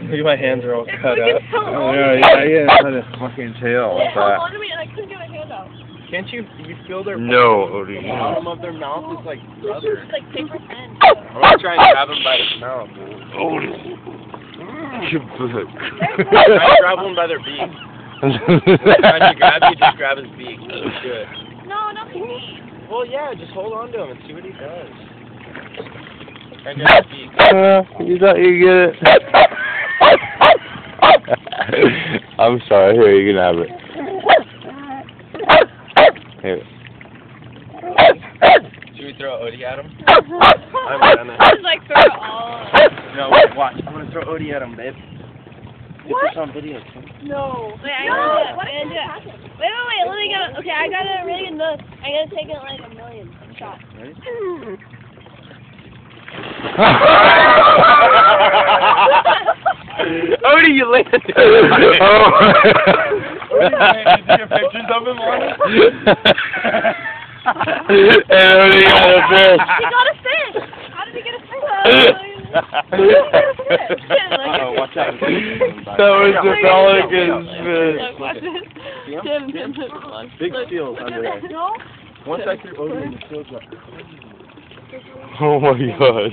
Maybe my hands are all cut up. Oh, yeah, cut his fucking tail. It held on to me and I couldn't get my hand out. Can't you feel their Odie. the bottom of their mouth is like rubber. It's like paper thin. I'm gonna try and grab him by his mouth. Try and grab one by their beak. Try to grab you, just grab his beak. That's good. No, not the beak. Well, yeah, just hold on to him and see what he does. Try and grab his beak. You thought you get it? I'm sorry. Here, you can have it. Here. Should we throw Odie at him? I'm gonna. Just like throw it all. No, watch. I'm gonna throw Odie at him, babe. Get this on video, too. No. Wait, I gotta do it. Wait, let me go. Okay, I gotta really get this. I gotta take it like a million shots. Ready? Odie, you landed. Did you get pictures of him on it? And Odie got a fish. He got a fish. How did he get a fish? Oh, watch out. That was the pelican's fish. Watch it. Big seals under there. No? Once I threw Odie, the seals left. Oh my god.